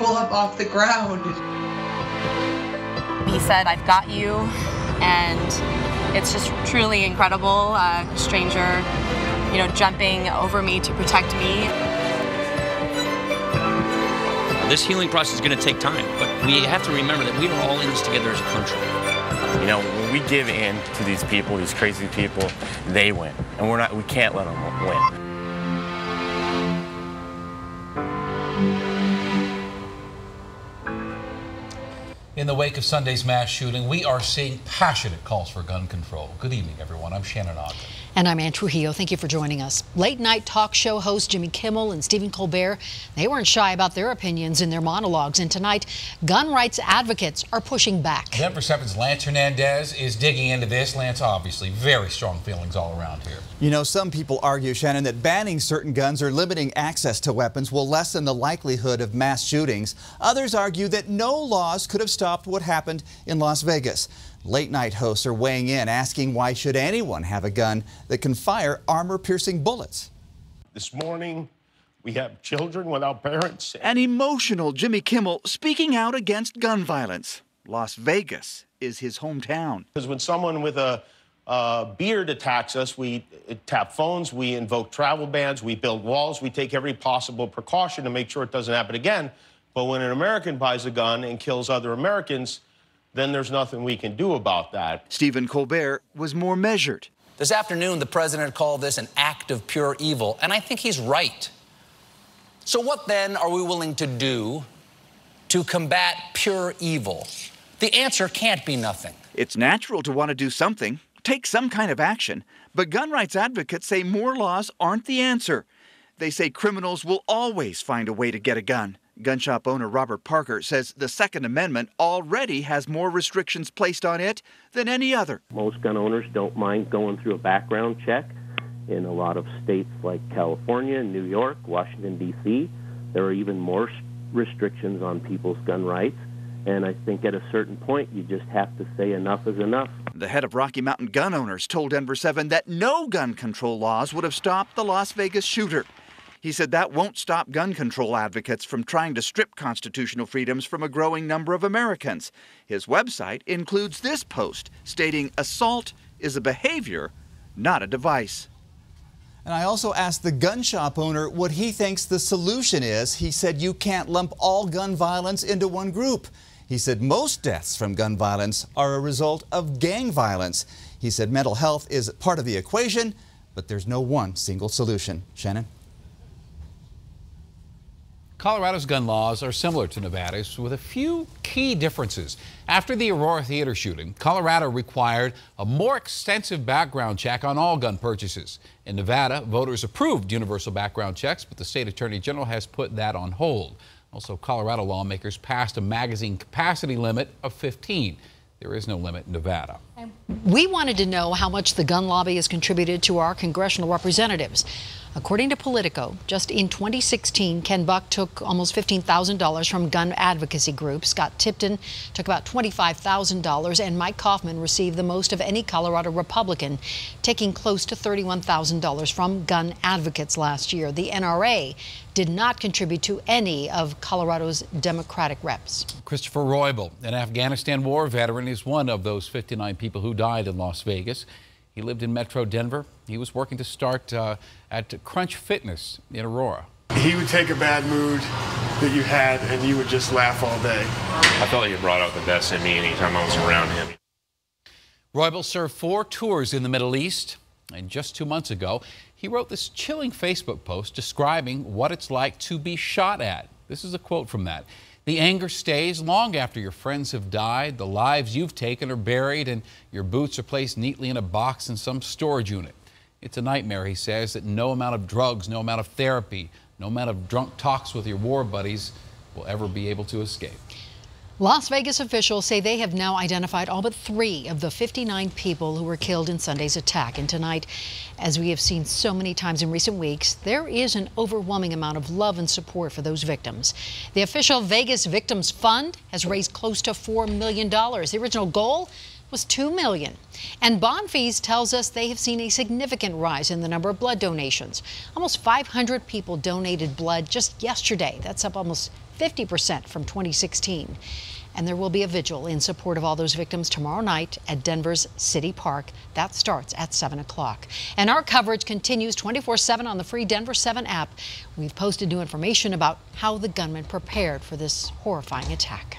people up off the ground. He said, "I've got you," and it's just truly incredible. A stranger, jumping over me to protect me. This healing process is going to take time, but we have to remember that we are all in this together as a country. When we give in to these people, these crazy people, they win, and we can't let them win. In the wake of Sunday's mass shooting, we are seeing passionate calls for gun control. Good evening, everyone. I'm Shannon Ogden. And I'm Ann Trujillo. Thank you for joining us. Late-night talk show hosts Jimmy Kimmel and Stephen Colbert, they weren't shy about their opinions in their monologues. And tonight, gun rights advocates are pushing back. Denver 7's Lance Hernandez is digging into this. Lance, obviously, very strong feelings all around here. Some people argue, Shannon, that banning certain guns or limiting access to weapons will lessen the likelihood of mass shootings. Others argue that no laws could have stopped what happened in Las Vegas. Late-night hosts are weighing in, asking why should anyone have a gun that can fire armor-piercing bullets? This morning, we have children without parents. An emotional Jimmy Kimmel speaking out against gun violence. Las Vegas is his hometown. Because when someone with a beard attacks us, we tap phones, we invoke travel bans, we build walls, we take every possible precaution to make sure it doesn't happen again. But when an American buys a gun and kills other Americans, then there's nothing we can do about that. Stephen Colbert was more measured. This afternoon, the president called this an act of pure evil, and I think he's right. So what then are we willing to do to combat pure evil? The answer can't be nothing. It's natural to want to do something, take some kind of action, but gun rights advocates say more laws aren't the answer. They say criminals will always find a way to get a gun. Gun shop owner Robert Parker says the Second Amendment already has more restrictions placed on it than any other. Most gun owners don't mind going through a background check. In a lot of states like California, New York, Washington, D.C., there are even more restrictions on people's gun rights. And I think at a certain point, you just have to say enough is enough. The head of Rocky Mountain Gun Owners told Denver 7 that no gun control laws would have stopped the Las Vegas shooter. He said that won't stop gun control advocates from trying to strip constitutional freedoms from a growing number of Americans. His website includes this post stating assault is a behavior, not a device. And I also asked the gun shop owner what he thinks the solution is. He said you can't lump all gun violence into one group. He said most deaths from gun violence are a result of gang violence. He said mental health is part of the equation, but there's no one single solution. Shannon? Colorado's gun laws are similar to Nevada's with a few key differences. After the Aurora Theater shooting, Colorado required a more extensive background check on all gun purchases. In Nevada, voters approved universal background checks, but the state attorney general has put that on hold. Also, Colorado lawmakers passed a magazine capacity limit of 15. There is no limit in Nevada. We wanted to know how much the gun lobby has contributed to our congressional representatives. According to Politico, just in 2016, Ken Buck took almost $15,000 from gun advocacy groups. Scott Tipton took about $25,000, and Mike Kaufman received the most of any Colorado Republican, taking close to $31,000 from gun advocates last year. The NRA did not contribute to any of Colorado's Democratic reps. Christopher Roybal, an Afghanistan war veteran, is one of those 59 people who died in Las Vegas. He lived in Metro Denver. He was working to start at Crunch Fitness in Aurora. He would take a bad mood that you had and you would just laugh all day. I felt like it brought out the best in me anytime I was around him. Roybal served 4 tours in the Middle East, and just 2 months ago, he wrote this chilling Facebook post describing what it's like to be shot at. This is a quote from that. The anger stays long after your friends have died, the lives you've taken are buried, and your boots are placed neatly in a box in some storage unit. It's a nightmare, he says, that no amount of drugs, no amount of therapy, no amount of drunk talks with your war buddies will ever be able to escape. Las Vegas officials say they have now identified all but 3 of the 59 people who were killed in Sunday's attack. And tonight, as we have seen so many times in recent weeks, there is an overwhelming amount of love and support for those victims. The official Vegas Victims Fund has raised close to $4 million. The original goal was $2 million. And Bond Fees tells us they have seen a significant rise in the number of blood donations. Almost 500 people donated blood just yesterday. That's up almost 50% from 2016. And there will be a vigil in support of all those victims tomorrow night at Denver's City Park. That starts at 7 o'clock. And our coverage continues 24/7 on the free Denver 7 app. We've posted new information about how the gunman prepared for this horrifying attack.